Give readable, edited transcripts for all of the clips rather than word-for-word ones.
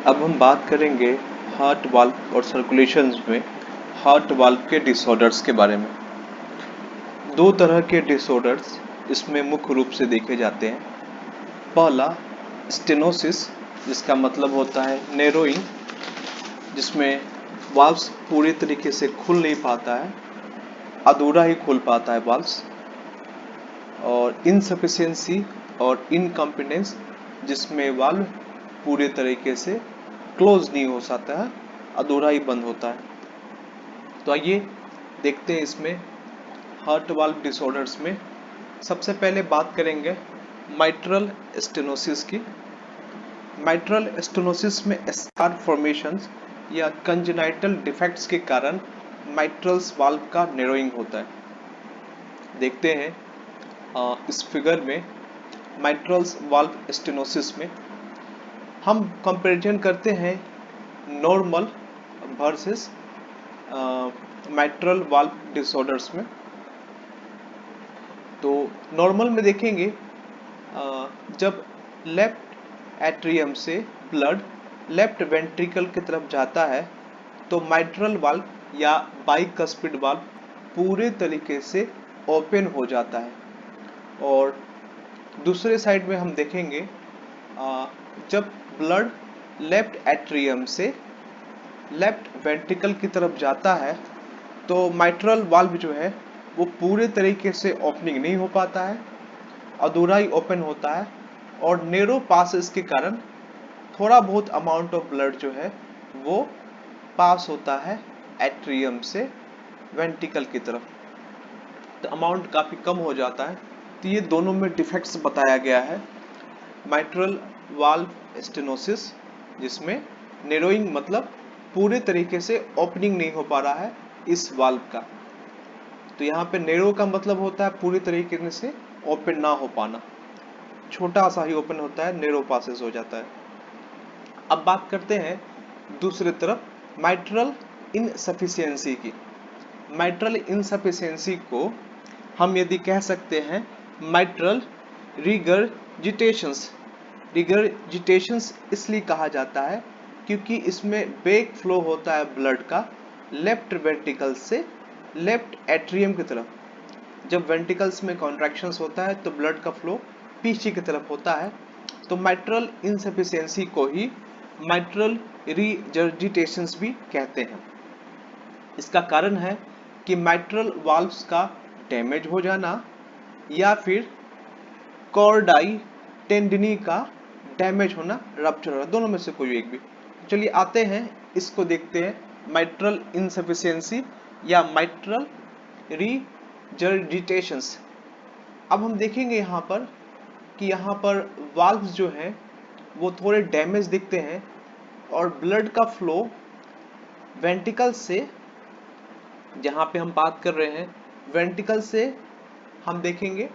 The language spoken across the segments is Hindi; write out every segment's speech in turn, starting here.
अब हम बात करेंगे हार्ट वाल्व और सर्कुलेशंस में हार्ट वाल्व के डिसऑर्डर्स के बारे में। दो तरह के डिसऑर्डर्स इसमें मुख्य रूप से देखे जाते हैं। पहला स्टेनोसिस, जिसका मतलब होता है नैरोइंग, जिसमें वाल्व्स पूरी तरीके से खुल नहीं पाता है, अधूरा ही खुल पाता है वाल्व्स। और इनसफिशिएंसी और इनकम्पिटेंस, जिसमें वाल्व पूरे तरीके से क्लोज नहीं हो सकता है, अधूरा ही बंद होता है। तो आइए देखते हैं इसमें हार्ट वाल्व डिसऑर्डर्स में। सबसे पहले बात करेंगे माइट्रल स्टेनोसिस की। माइट्रल स्टेनोसिस में स्कार फॉर्मेशंस या कंजेनाइटल डिफेक्ट्स के कारण माइट्रल्स वाल्व का नैरोइंग होता है। देखते हैं इस फिगर में माइट्रल्स वाल्व स्टेनोसिस में हम कंपैरिजन करते हैं normal versus mitral valve disorders में। तो नॉर्मल में देखेंगे जब लेफ्ट एट्रियम से ब्लड लेफ्ट वेंट्रिकल की तरफ जाता है तो माइट्रल वाल्व या बाइकस्पिड वाल्व पूरे तरीके से ओपन हो जाता है। और दूसरे साइड में हम देखेंगे जब ब्लड लेफ्ट एट्रियम से लेफ्ट वेंट्रिकल की तरफ जाता है तो माइट्रल वाल्व जो है वो पूरे तरीके से ओपनिंग नहीं हो पाता है, अधूरा ही ओपन होता है। और नैरो पासेस के कारण थोड़ा बहुत अमाउंट ऑफ ब्लड जो है वो पास होता है एट्रियम से वेंट्रिकल की तरफ, तो अमाउंट काफ़ी कम हो जाता है। तो ये दोनों में डिफेक्ट्स बताया गया है माइट्रल वाल्व स्टेनोसिस, जिसमें नैरोइंग मतलब पूरे तरीके से ओपनिंग नहीं हो पा रहा है इस वाल्व का। तो यहाँ पे नैरो का मतलब होता है पूरी तरीके से ओपन ना हो पाना, छोटा सा ही ओपन होता है, नैरो पासेस हो जाता है। अब बात करते हैं दूसरी तरफ माइट्रल इनसफिशिएंसी की। माइट्रल इनसफिशिएंसी को हम यदि कह सकते हैं माइट्रल रिगर्जिटेशंस। रिगर्जिटेशंस इसलिए कहा जाता है क्योंकि इसमें बैक फ्लो होता है ब्लड का लेफ्ट वेंट्रिकल से लेफ्ट एट्रियम की तरफ। जब वेंट्रिकल्स में कॉन्ट्रैक्शंस होता है तो ब्लड का फ्लो पीछे की तरफ होता है। तो माइट्रल इनसफिशिएंसी को ही माइट्रल रिगर्जिटेशंस भी कहते हैं। इसका कारण है कि माइट्रल वाल्व्स का डैमेज हो जाना या फिर कॉर्डाई टेंडिनी का डैमेज होना, रप्चर होना, दोनों में से कोई एक भी। चलिए आते हैं इसको देखते हैं माइट्रल इनसफिशिएंसी या माइट्रल रिगर्जिटेशंस। अब हम देखेंगे यहाँ पर कि यहाँ पर वाल्व्स जो हैं वो थोड़े डैमेज दिखते हैं और ब्लड का फ्लो वेंट्रिकल से, जहाँ पे हम बात कर रहे हैं वेंट्रिकल से, हम देखेंगे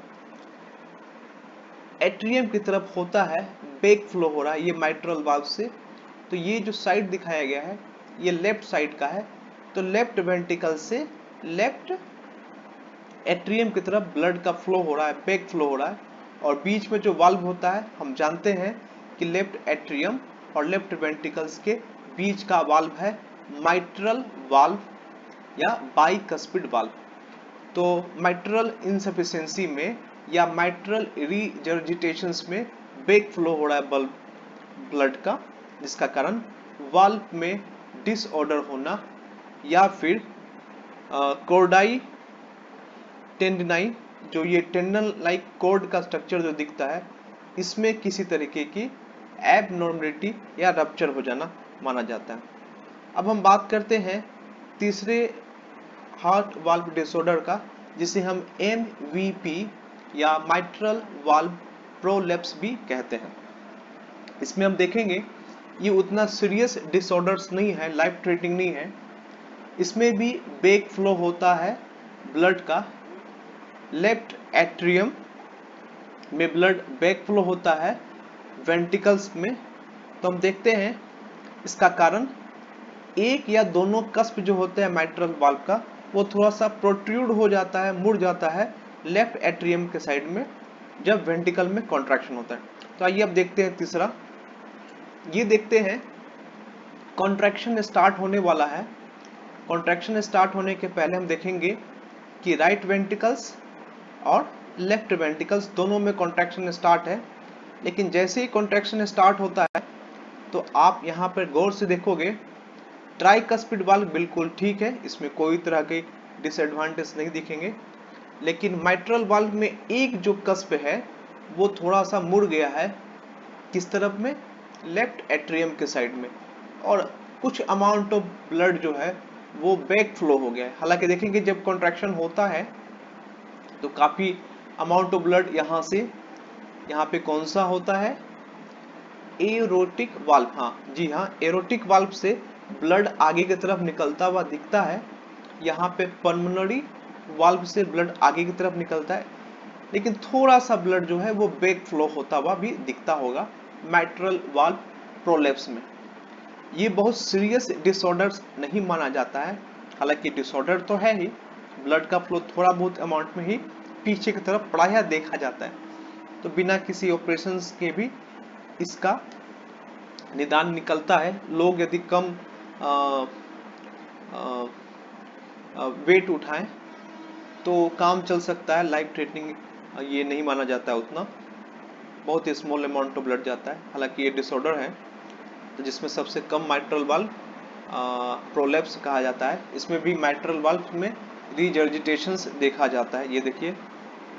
एट्रियम की तरफ होता है, बैक फ्लो हो रहा है ये माइट्रल वाल्व से। तो ये जो साइड दिखाया गया है ये लेफ्ट साइड का है। तो लेफ्ट वेंट्रिकल से लेफ्ट एट्रियम की तरफ ब्लड का फ्लो हो रहा है, बैक फ्लो हो रहा है। और बीच में जो वाल्व होता है हम जानते हैं कि लेफ्ट एट्रियम और लेफ्ट वेंट्रिकल्स के बीच का वाल्व है माइट्रल वाल्व या बाइकस्पिड वाल्व। तो माइट्रल इनसफिशिएंसी में या माइट्रल रिगर्जिटेशंस में बैक फ्लो हो रहा है ब्लड का, जिसका कारण वाल्व में डिसऑर्डर होना या फिर कोर्डाई टेंडिनाई, जो ये टेंडन लाइक कॉर्ड का स्ट्रक्चर जो दिखता है, इसमें किसी तरीके की एबनॉर्मलिटी या रप्चर हो जाना माना जाता है। अब हम बात करते हैं तीसरे हार्ट वाल्व डिसऑर्डर का, जिसे हम MVP या माइट्रल वाल्व प्रोलैप्स भी कहते हैं। इसमें हम देखेंगे ये उतना सीरियस डिसऑर्डर्स नहीं है, लाइफ थ्रेटनिंग नहीं है। इसमें भी बैक फ्लो होता है ब्लड का, लेफ्ट एट्रियम में ब्लड बैक फ्लो होता है वेंट्रिकल्स में। तो हम देखते हैं इसका कारण एक या दोनों कस्प जो होते हैं माइट्रल वाल्व का वो थोड़ा सा प्रोट्रूड हो जाता है, मुड़ जाता है लेफ्ट एट्रियम के साइड में जब वेंट्रिकल में कॉन्ट्रैक्शन होता है। तो आइए अब देखते हैं तीसरा। ये देखते हैं कॉन्ट्रैक्शन स्टार्ट होने वाला है। कॉन्ट्रैक्शन स्टार्ट होने के पहले हम देखेंगे कि राइट वेंट्रिकल्स और लेफ्ट वेंट्रिकल्स दोनों में कॉन्ट्रैक्शन स्टार्ट है। लेकिन जैसे ही कॉन्ट्रैक्शन स्टार्ट होता है तो आप यहाँ पर गौर से देखोगे ट्राइकस्पिड वाल्व बिल्कुल ठीक है, इसमें कोई तरह के डिसएडवांटेज नहीं दिखेंगे। लेकिन माइट्रल वाल्व में एक जो कस्प है वो थोड़ा सा मुड़ गया है, किस तरफ में, लेफ्ट एट्रियम के साइड में, और कुछ अमाउंट ऑफ ब्लड जो है वो बैक फ्लो हो गया है। हालांकि देखेंगे जब कॉन्ट्रैक्शन होता है तो काफी अमाउंट ऑफ ब्लड यहाँ से, यहाँ पे कौन सा होता है, एरोटिक वाल्व, हाँ जी हाँ, एरोटिक वाल्व से ब्लड आगे की तरफ निकलता हुआ दिखता है। यहाँ पे पल्मोनरी वाल्व से ब्लड आगे की तरफ निकलता है, लेकिन थोड़ा सा ब्लड जो है वो बैक फ्लो होता हुआ भी दिखता होगा माइट्रल वाल्व प्रोलेप्स में। ये बहुत सीरियस डिसऑर्डर नहीं माना जाता है, हालांकि डिसऑर्डर तो है ही, ब्लड का फ्लो थोड़ा बहुत अमाउंट में ही पीछे की तरफ प्रायः देखा जाता है। तो बिना किसी ऑपरेशन के भी इसका निदान निकलता है। लोग यदि कम वेट उठाएं तो काम चल सकता है, लाइफ थ्रेटनिंग ये नहीं माना जाता है उतना, बहुत ही स्मॉल अमाउंट ऑफ ब्लड जाता है। हालांकि ये डिसऑर्डर है तो जिसमें सबसे कम माइट्रल वाल्व प्रोलेप्स कहा जाता है। इसमें भी माइट्रल वाल्व में रीजर्जिटेशंस देखा जाता है। ये देखिए,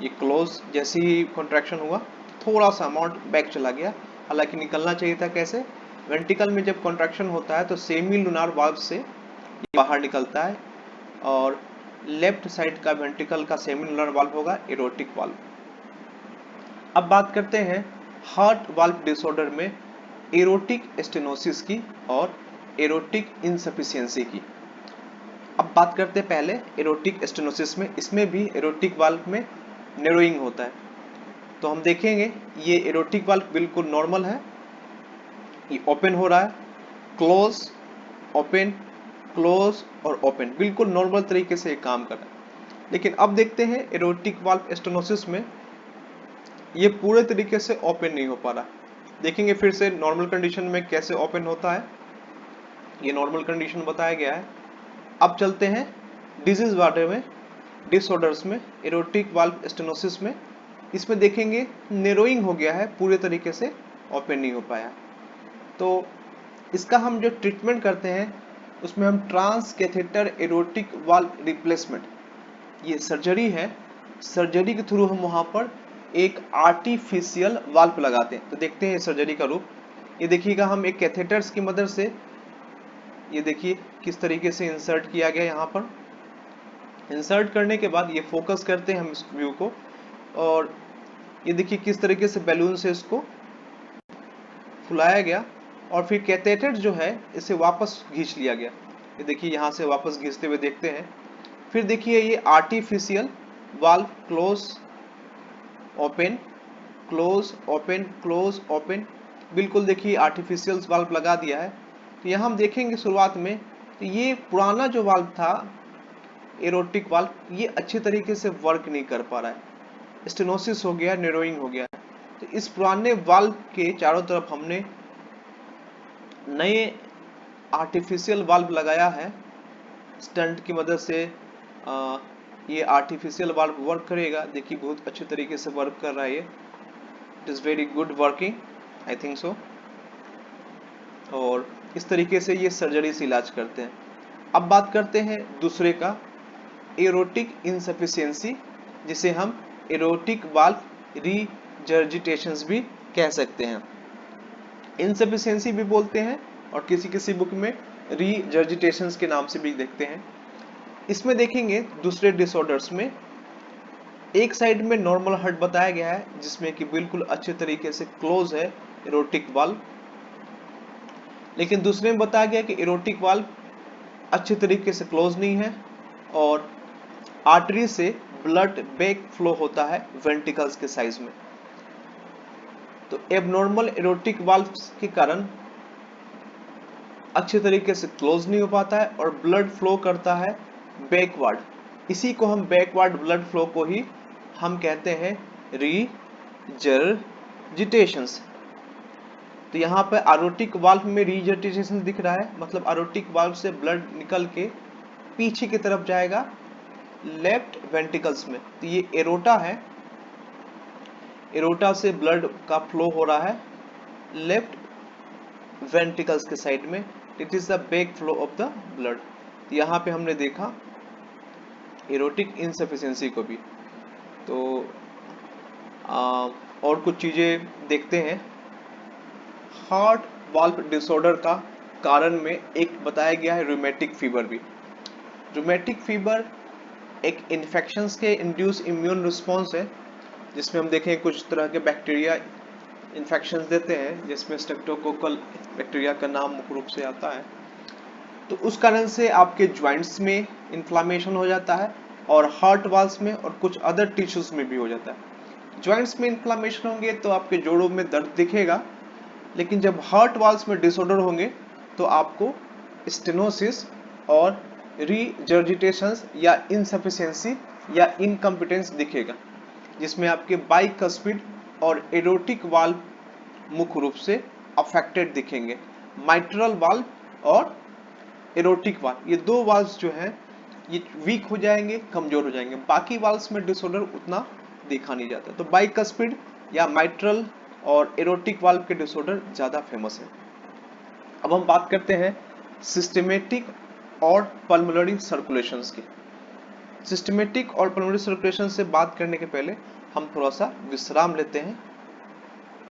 ये क्लोज, जैसे ही कॉन्ट्रैक्शन हुआ थोड़ा सा अमाउंट बैक चला गया, हालांकि निकलना चाहिए था। कैसे, वेंट्रिकल में जब कॉन्ट्रैक्शन होता है तो सेमी लूनार वाल्व से बाहर निकलता है, और लेफ्ट साइड का वेंट्रिकल का सेमी लूनार वाल्व होगा एरोटिक वाल्व। अब बात करते हैं हार्ट वाल्व डिसऑर्डर में एरोटिक स्टेनोसिस की और एरोटिक इनसफिशियंसी की। अब बात करते हैं पहले एरोटिक स्टेनोसिस में। इसमें भी एरोटिक वाल्व में नैरोइंग होता है। तो हम देखेंगे ये एरोटिक वाल्व बिल्कुल नॉर्मल है, ये ओपन हो रहा है, क्लोज, ओपन, क्लोज और ओपन, बिल्कुल नॉर्मल तरीके से काम कर रहा है। लेकिन अब देखते हैं एरोटिक वाल्व स्टेनोसिस में ये पूरे तरीके से ओपन नहीं हो पा रहा। देखेंगे फिर से नॉर्मल कंडीशन में कैसे ओपन होता है, ये नॉर्मल कंडीशन बताया गया है। अब चलते हैं डिजीज वार्ड में, डिसऑर्डर्स में, एरोटिक वाल्व स्टेनोसिस में। इसमें देखेंगे नैरोइंग हो गया है, पूरे तरीके से ओपन नहीं हो पाया। तो इसका हम जो ट्रीटमेंट करते हैं उसमें हम transcatheter aortic valve replacement, ये सर्जरी है, सर्जरी के थ्रू हम वहां पर एक आर्टिफिशियल वाल्व लगाते हैं। तो देखते हैं सर्जरी का रूप। ये देखिएगा, हम एक कैथेटर्स की मदद से, ये देखिए किस तरीके से इंसर्ट किया गया। यहाँ पर इंसर्ट करने के बाद ये फोकस करते हैं हम इस व्यू को, और ये देखिए किस तरीके से बैलून से इसको फुलाया गया, और फिर कैथेटर जो है इसे वापस खींच लिया गया। ये देखिए यहाँ से वापस खींचते हुए देखते हैं। फिर देखिए ये artificial valve, close, open, close, open, close, open, बिल्कुल देखिए आर्टिफिशियल वाल्व लगा दिया है। तो यहाँ हम देखेंगे शुरुआत में तो ये पुराना जो वाल्व था एरोटिक वाल्व, ये अच्छे तरीके से वर्क नहीं कर पा रहा है, स्टेनोसिस हो गया, नैरोइंग हो गया। तो इस पुराने वाल्व के चारों तरफ हमने नए आर्टिफिशियल वाल्व लगाया है स्टंट की मदद से। ये आर्टिफिशियल वाल्व वर्क करेगा, देखिए बहुत अच्छे तरीके से वर्क कर रहा है ये, it is very good working, I think so. और इस तरीके से ये सर्जरी से इलाज करते हैं। अब बात करते हैं दूसरे का, एरोटिक इनसफिशियंसी, जिसे हम एरोटिक वाल्व रीजर्जिटेशंस भी कह सकते हैं, इनसफिशियंसी भी बोलते हैं, और किसी किसी बुक में रीजर्जिटेशंस के नाम से भी देखते हैं। इसमें देखेंगे दूसरे डिसऑर्डर्स में एक साइड में नॉर्मल हार्ट बताया गया है जिसमें कि बिल्कुल अच्छे तरीके से क्लोज है एरोटिक वाल्व, लेकिन दूसरे में बताया गया कि एरोटिक वाल्व अच्छे तरीके से क्लोज नहीं है और आर्टरी से ब्लड बैक फ्लो होता है वेंट्रिकल्स के साइज में। तो एबनॉर्मल एरोटिक वाल्व के कारण अच्छे तरीके से क्लोज नहीं हो पाता है और ब्लड फ्लो करता है बैकवर्ड। इसी को हम बैकवर्ड ब्लड फ्लो को ही हम कहते हैं रीजर्जिटेशंस। तो यहाँ पे एरोटिक वाल्व में रीजर्टिटेशन दिख रहा है, मतलब एरोटिक वाल्व से ब्लड निकल के पीछे की तरफ जाएगा लेफ्ट वेंट्रिकल्स में। तो ये एरोटा है, एरोटा से ब्लड का फ्लो हो रहा है लेफ्ट वेंट्रिकल्स के साइड में। It is the back flow of the blood. यहाँ पे हमने देखा एरोटिक इनसफिशिएंसी को भी। तो और कुछ चीजें देखते हैं। हार्ट वाल्व डिसऑर्डर का कारण में एक बताया गया है रूमेटिक फीवर भी। रूमेटिक फीवर एक इन्फेक्शंस के इंड्यूस इम्यून रिस्पॉन्स है, जिसमें हम देखें कुछ तरह के बैक्टीरिया इन्फेक्शंस देते हैं, जिसमें स्ट्रेप्टोकोकल बैक्टीरिया का नाम मुख्य रूप से आता है। तो उस कारण से आपके ज्वाइंट्स में इन्फ्लामेशन हो जाता है और हार्ट वाल्व्स में और कुछ अदर टिश्यूज में भी हो जाता है। ज्वाइंट्स में इन्फ्लामेशन होंगे तो आपके जोड़ों में दर्द दिखेगा, लेकिन जब हार्ट वाल्व्स में डिसऑर्डर होंगे तो आपको स्टेनोसिस और रीजर्जिटेशंस या इनसफिशिएंसी या इनकम्पिटेंस दिखेगा, जिसमें आपके बाइकस्पिड और एरोटिक वाल्व मुख्य रूप से अफेक्टेड दिखेंगे। माइट्रल वाल्व और एरोटिक वाल्व, ये दो वाल्व्स जो हैं ये वीक हो जाएंगे, कमजोर हो जाएंगे। बाकी वाल्व्स में डिसऑर्डर उतना देखा नहीं जाता। तो बाइकस्पिड या माइट्रल और एरोटिक वाल्व के डिसऑर्डर ज्यादा फेमस है। अब हम बात करते हैं सिस्टेमेटिक और पल्मोनरी सर्कुलेशंस की। सिस्टेमेटिक और पल्मोनरी सर्कुलेशन से बात करने के पहले हम थोड़ा सा विश्राम लेते हैं